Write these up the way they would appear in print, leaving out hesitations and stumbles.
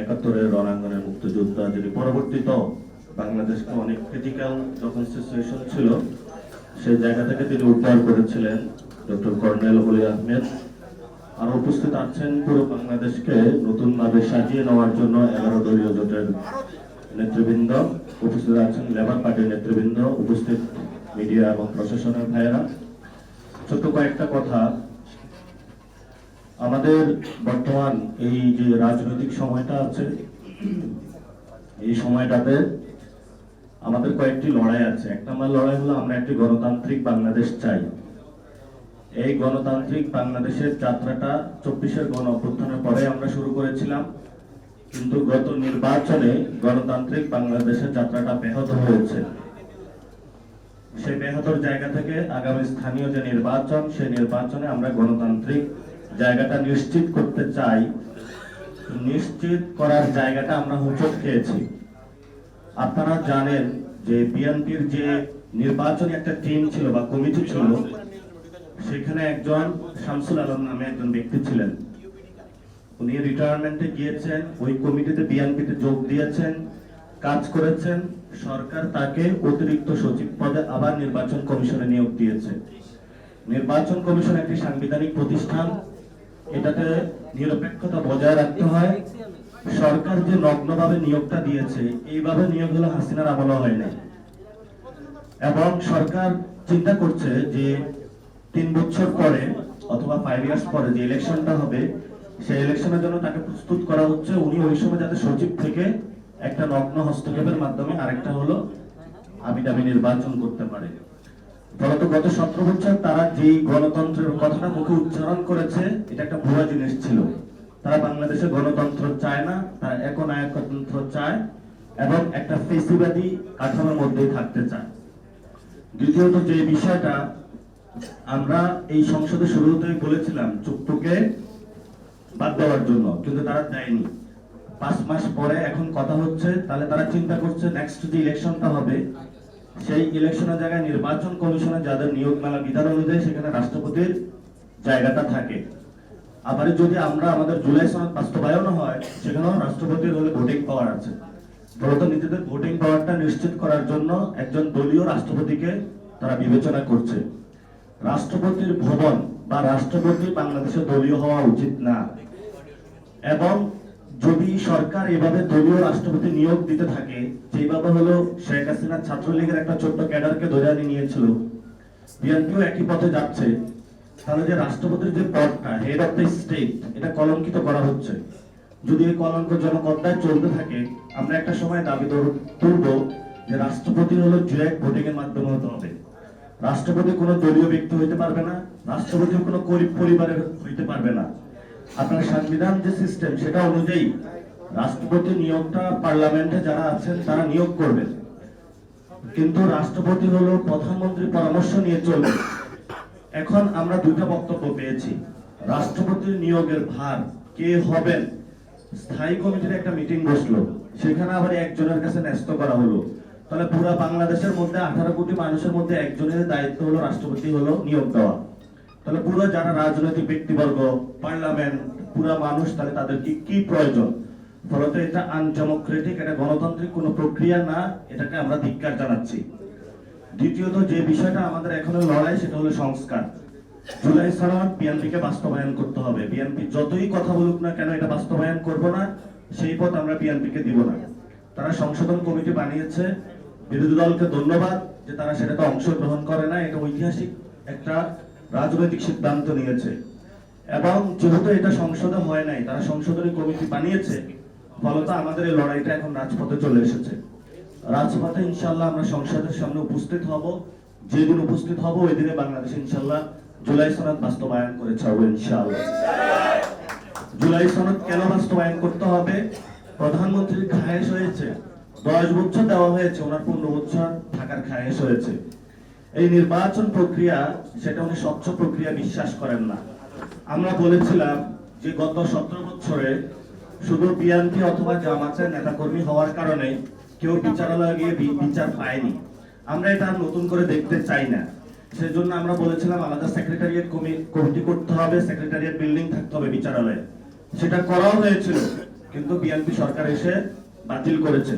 একাত্তরের রণাঙ্গনের মুক্তিযোদ্ধা, যিনি পরবর্তীত বাংলাদেশকে অনেক ক্রিটিক্যাল যখন সিচুয়েশন ছিল সেই জায়গা থেকে তিনি উদ্ধার করেছিলেন, ডক্টর কর্নেল অলি আহমেদ। আর উপস্থিত আছেন পুরো বাংলাদেশকে নতুনভাবে সাজিয়ে নেওয়ার জন্য 11 দলীয় জোটের নেতৃবৃন্দ, উপস্থিত আছেন লেবার পার্টির নেতৃবৃন্দ, উপস্থিত মিডিয়া এবং প্রশাসনের ভাইয়েরা। ছোট্ট কয়েকটা কথা, আমাদের বর্তমান এই যে রাজনৈতিক সময়টা আছে, এই সময়টাতে আমাদের কয়েকটি লড়াই আছে। এক নম্বর লড়াই হলো আমরা একটি গণতান্ত্রিক বাংলাদেশ চাই। এই গণতান্ত্রিক বাংলাদেশের যাত্রাটা 24-এর গণ অভ্যুত্থানের পরে আমরা শুরু করেছিলাম, কিন্তু গত নির্বাচনে গণতান্ত্রিক বাংলাদেশের যাত্রাটা ব্যাহত হয়েছে। সেই ব্যাহতর জায়গা থেকে আগামী স্থানীয় যে নির্বাচন, সেই নির্বাচনে আমরা গণতান্ত্রিক জায়গাটা নিশ্চিত করতে চাই। নিশ্চিত করার জায়গাটা আমরা হোঁচট খেয়েছি। আপনারা জানেন যে বিএনপির যে নির্বাচনী একটা টিম ছিল বা কমিটি ছিল, সেখানে একজন শামসুল আলম নামে একজন ব্যক্তি ছিলেন। উনি রিটায়ারমেন্টে গিয়েছেন, ওই কমিটিতে বিএনপিতে যোগ দিয়েছেন, কাজ করেছেন। সরকার তাকে অতিরিক্ত সচিব পদে আবার নির্বাচন কমিশনে নিয়োগ দিয়েছে। নির্বাচন কমিশন একটি সাংবিধানিক প্রতিষ্ঠান, এটাতে নিরপেক্ষতা বজায় রাখতে হয়। সরকার যে নগ্নভাবে নিয়োগটা দিয়েছে, এইভাবে নিয়োগ হলো হাসিনার আমলে হয় না। এবং সরকার চিন্তা করছে যে 3 বছর পরে অথবা 5 ইয়ার্স পরে যে ইলেকশনটা হবে, সেই ইলেকশনের জন্য তাকে প্রস্তুত করা হচ্ছে। উনি ওই সময় যাতে সচিব থেকে একটা নগ্ন হস্তক্ষেপের মাধ্যমে আরেকটা হলো আবিদাবি নির্বাচন করতে পারে। ফলত গত 17 বছর তারা যে গণতন্ত্রের কথাটা মুখে উচ্চারণ করেছে, এটা একটা ভুয়া জিনিস ছিল। তারা বাংলাদেশে গণতন্ত্র চায় না, তারা একনায়কতন্ত্র চায় এবং একটা ফেসিবাদী কাঠামোর মধ্যেই থাকতে চায়। দ্বিতীয়ত যে বিষয়টা আমরা এই সংসদে শুরুতেই বলেছিলাম চুক্তুকে বাদ দেওয়ার জন্য, কিন্তু তারা দেয়নি। 5 মাস পরে এখন কথা হচ্ছে, তাহলে তারা চিন্তা করছে নেক্সট যে ইলেকশনটা হবে, সেই ইলেকশনের জায়গায় নির্বাচন কমিশনে যাদের নিয়োগ মেলা বিধান অনুযায়ী সেখানে রাষ্ট্রপতির জায়গাটা থাকে। আবার যদি আমরা আমাদের জুলাই সনদ বাস্তবায়ন হয়, সেখানেও রাষ্ট্রপতির হলে ভোটিং পাওয়ার আছে। ফলত নিজেদের ভোটিং পাওয়ারটা নিশ্চিত করার জন্য একজন দলীয় রাষ্ট্রপতিকে তারা বিবেচনা করছে। রাষ্ট্রপতির ভবন বা রাষ্ট্রপতি বাংলাদেশে দলীয় হওয়া উচিত না। এবং যদি সরকার এভাবে দলীয় রাষ্ট্রপতি নিয়োগ দিতে থাকে, যেভাবে হলো শেখ হাসিনা ছাত্রলীগের একটা ছোট্ট ক্যাডারকে ধরে আনি নিয়েছিল, বিএনপিও একই পথে যাচ্ছে, তাহলে যে রাষ্ট্রপতির যে পদটা হেড অফ দ্য স্টেট, এটা কলঙ্কিত করা হচ্ছে। যদি এই কলঙ্কজনক অধ্যায় চলতে থাকে, আমরা একটা সময় দাবি তুলব যে রাষ্ট্রপতি হলো ডিরেক্ট ভোটিং এর মাধ্যমে হতে হবে। রাষ্ট্রপতি কোনো দলীয় ব্যক্তি হইতে পারবে না, রাষ্ট্রপতি কোনো গরিব পরিবারের হইতে পারবে না। আপনার সংবিধান যে সিস্টেম, সেটা অনুযায়ী রাষ্ট্রপতি নিয়োগটা পার্লামেন্টে যারা আছেন তারা নিয়োগ করবেন, কিন্তু রাষ্ট্রপতি হলো প্রধানমন্ত্রীর পরামর্শ নিয়ে চলবে। এখন আমরা দুইটা বক্তব্য পেয়েছি। রাষ্ট্রপতির নিয়োগের ভার কে হবেন, স্থায়ী কমিটির একটা মিটিং বসলো, সেখানে আবার একজনের কাছে ন্যস্ত করা হলো। তাহলে পুরো বাংলাদেশের মধ্যে 18 কোটি মানুষের মধ্যে একজনের দায়িত্ব হলো রাষ্ট্রপতি হলো নিয়োগ দেওয়া। তাহলে পুরো যারা রাজনৈতিক ব্যক্তিবর্গ, পার্লামেন্ট, পুরো মানুষ, তাহলে তাদের কি প্রয়োজন? ফলত এটা আনডেমোক্রেটিক, এটা গণতান্ত্রিক কোনো প্রক্রিয়া না, এটাকে আমরা ধিক্কার জানাচ্ছি। দ্বিতীয়ত যে বিষয়টা আমাদের এখনো লড়াই, সেটা হলো সংস্কার। জুলাই সনদ বিএনপিকে বাস্তবায়ন করতে হবে। বিএনপি যতই কথা বলুক না কেন, এটা বাস্তবায়ন করব না, সেই পথ আমরা বিএনপিকে দিব না। তারা সংশোধন কমিটি বানিয়েছে, বিরোধী দলকে ধন্যবাদ যে তারা সেটাতে অংশগ্রহণ করে না। এটা ঐতিহাসিক একটা রাজনৈতিক সিদ্ধান্ত নিয়েছে। এবং যেহেতু এটা সংসদে হয় নাই, তারা সংশোধনী কমিটি বানিয়েছে, ফলত আমাদের এই লড়াইটা এখন রাজপথে চলে এসেছে। রাজপথে ইনশাল্লাহ আমরা সংসদের সামনে উপস্থিত হব। যেদিন উপস্থিত হব, ওই দিনে বাংলাদেশ ইনশাল্লাহ জুলাই সনদ বাস্তবায়ন করে ছাড়বো ইনশাআল্লাহ। জুলাই সনদ কেন বাস্তবায়ন করতে হবে? প্রধানমন্ত্রীর খায়েশ হয়েছে, 10 বছর দেওয়া হয়েছে, ওনার 15 বছর থাকার খায়েশ হয়েছে। এই নির্বাচন প্রক্রিয়া, সেটা উনি স্বচ্ছ প্রক্রিয়া বিশ্বাস করেন না। আমরা বলেছিলাম যে গত 17 বছরে শুধু বিএনপি অথবা জামাতের নেতাকর্মী হওয়ার কারণে কেউ বিচারালয়ে গিয়ে বিচার পায়নি। আমরা এটা নতুন করে দেখতে চাই না। সেজন্য আমরা বলেছিলাম আলাদা সেক্রেটারিয়েট কমিটি করতে হবে, সেক্রেটারিয়েট বিল্ডিং থাকতে হবে বিচারালয়ে। সেটা করাও হয়েছিল, কিন্তু বিএনপি সরকার এসে বাতিল করেছে।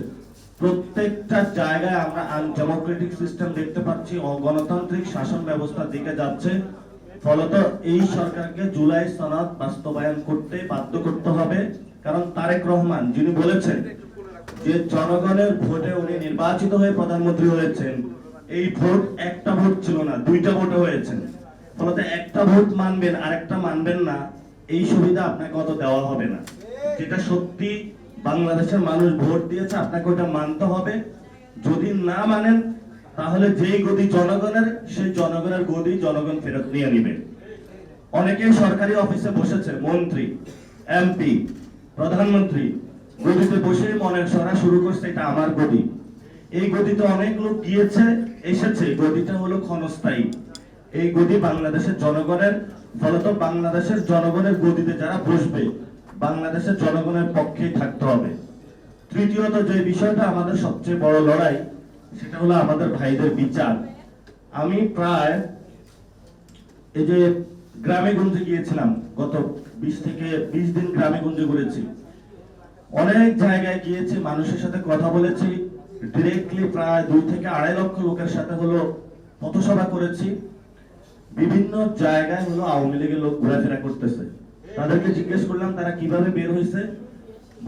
প্রত্যেকটা জায়গায় আমরা আনডেমোক্রেটিক সিস্টেম দেখতে পাচ্ছি, অগণতান্ত্রিক শাসন ব্যবস্থার দিকে যাচ্ছে। ফলত এই সরকারকে জুলাই সনদ বাস্তবায়ন করতে বাধ্য করতে হবে। কারণ তারেক রহমান যিনি বলেছেন যে জনগণের ভোটে উনি নির্বাচিত হয়ে প্রধানমন্ত্রী হয়েছেন, এই ভোট একটা ভোট ছিল না, দুইটা ভোটে হয়েছেন। ফলত একটা ভোট মানবেন আর একটা মানবেন না, এই সুবিধা আপনাকে অত দেওয়া হবে না। যেটা সত্যি বাংলাদেশের মানুষ ভোট দিয়েছে, আপনাকে ওটা মানতে হবে। যদি না মানেন তাহলে যেই গদি জনগণের, সেই জনগণের গদি জনগণ ফেরত নিয়ে নিবে। অনেকেই সরকারি অফিসে বসেছে, মন্ত্রী, এমপি, প্রধানমন্ত্রী গদিতে বসে মনের সরা শুরু করছে এটা আমার গদি। এই গদিতে অনেক লোক গিয়েছে এসেছে, গদিটা হলো ক্ষণস্থায়ী। এই গদি বাংলাদেশের জনগণের। ফলত বাংলাদেশের জনগণের গদিতে যারা বসবে বাংলাদেশের জনগণের পক্ষেই থাকতে হবে। তৃতীয়ত যে বিষয়টা আমাদের সবচেয়ে বড় লড়াই, সেটা হলো আমাদের ভাইদের বিচার। আমি প্রায় এই যে গ্রামে গঞ্জে গিয়েছিলাম, গত 20 থেকে 20 দিন গ্রামে গঞ্জে ঘুরেছি, অনেক জায়গায় গিয়েছি, মানুষের সাথে কথা বলেছি, ডিরেক্টলি প্রায় 2 থেকে 2.5 লক্ষ লোকের সাথে হলো পথসভা করেছি। বিভিন্ন জায়গায় হলো আওয়ামী লীগের লোক ঘোরাফেরা করতেছে। তাদেরকে জিজ্ঞেস করলাম তারা কিভাবে বের হয়েছে,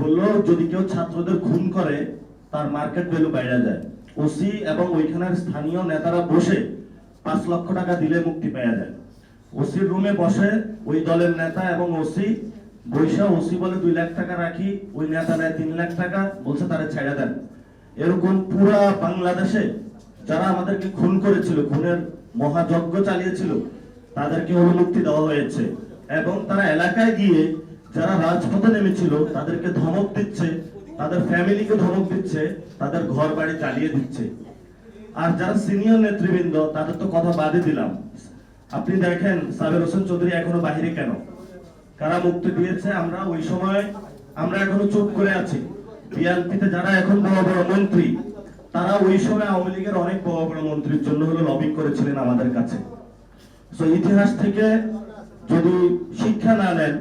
বললো যদি কেউ ছাত্রদের খুন করে তার মার্কেট ভ্যালু বাইরে যায়। ওসি এবং ওইখানের স্থানীয় নেতারা বসে 5 লক্ষ টাকা দিলে মুক্তি পাওয়া যায়। ওসির রুমে বসে ওই দলের নেতা এবং ওসি বৈশা, ওসি বলে 2 লাখ টাকা রাখি, ওই নেতা নেয় 3 লাখ টাকা, বলছে তারা ছেড়ে দেন। এরকম পুরা বাংলাদেশে যারা আমাদেরকে খুন করেছিল, খুনের মহাযজ্ঞ চালিয়েছিল, তাদেরকে হলো মুক্তি দেওয়া হয়েছে। এবং তারা এলাকায় গিয়ে যারা রাজপথে নেমেছিল তাদেরকে ধমক দিচ্ছে, তাদের ফ্যামিলিকে ধমক দিচ্ছে, তাদের ঘর বাড়ি চালিয়ে দিচ্ছে। আর যারা সিনিয়র নেতৃবৃন্দ তাদের তো কথা বাদই দিলাম। আপনি দেখেন সাবের হোসেন চৌধুরী এখনো বাহিরে কেন, কারা মুক্তি দিয়েছে? আমরা ওই সময় আমরা এখনো চুপ করে আছি। বিএনপিতে যারা এখন বড় বড় মন্ত্রী, তারা ওই সময় আওয়ামী লীগের অনেক বড় বড় মন্ত্রীর জন্য হলো লবিং করেছিলেন আমাদের কাছে। তো ইতিহাস থেকে যদি শিক্ষা না নেন,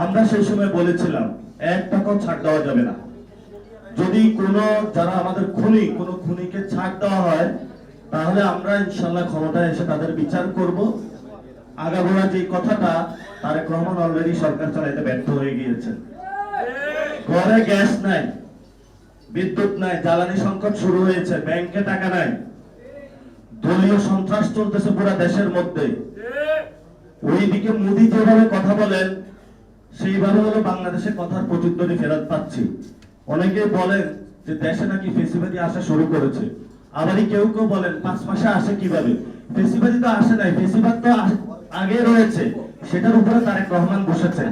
আমরা সেই সময় বলেছিলাম 1 টাকাও ছাড় দেওয়া যাবে না। যদি কোনো যারা আমাদের খুনি, কোনো খুনিকে ছাড় দেওয়া হয়, তাহলে আমরা ইনশাল্লাহ ক্ষমতায় এসে তাদের বিচার করব। আগাগোড়া যে কথাটা, তারেক রহমান অলরেডি সরকার চালাইতে ব্যর্থ হয়ে গিয়েছে। ঘরে গ্যাস নাই, বিদ্যুৎ নাই, জ্বালানি সংকট শুরু হয়েছে, ব্যাংকে টাকা নাই, দলীয় সন্ত্রাস চলতেছে পুরো দেশের মধ্যে। ওইদিকে মোদি যেভাবে কথা বলেন, সেইভাবে হলো বাংলাদেশে কথার প্রতিধ্বনি ফেরত পাচ্ছি। অনেকে বলেন যে দেশে নাকি ফেসিবাদী আসা শুরু করেছে, আবারই কেউ কেউ বলেন 5 মাসে আসে কিভাবে। ফেসিবাদী তো আসে নাই, ফেসিবাদ তো আগে রয়েছে, সেটার উপরে তারেক রহমান বসেছে।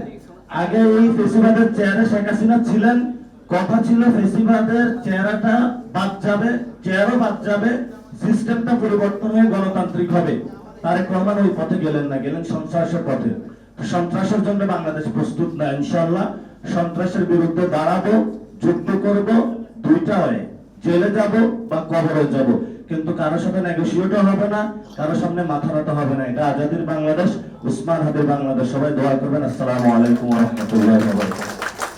আগে এই ফেসিবাদের চেয়ারে শেখ হাসিনা ছিলেন, কথা ছিল ফেসিবাদের চেহারাটা বাদ যাবে, চেয়ারও বাদ যাবে, সিস্টেমটা পরিবর্তন হয়ে গণতান্ত্রিক হবে। তারেক রহমান ওই পথে গেলেন না, গেলেন সন্ত্রাসের পথে। সন্ত্রাসের জন্য বাংলাদেশ প্রস্তুত না। ইনশাআল্লাহ সন্ত্রাসের বিরুদ্ধে দাঁড়াবো, যুদ্ধ করব, দুইটা হয়, জেলে যাব বা কবরে যাব, কিন্তু কারোর সাথে নেগোশিয়েটও হবে না, কারোর সামনে মাথা নত হবে না। এটা আজাদির বাংলাদেশ, উসমান হাদির বাংলাদেশ। সবাই দোয়া করবেন। আসসালামু আলাইকুম ওয়া রাহমাতুল্লাহি ওয়া বারাকাতুহু।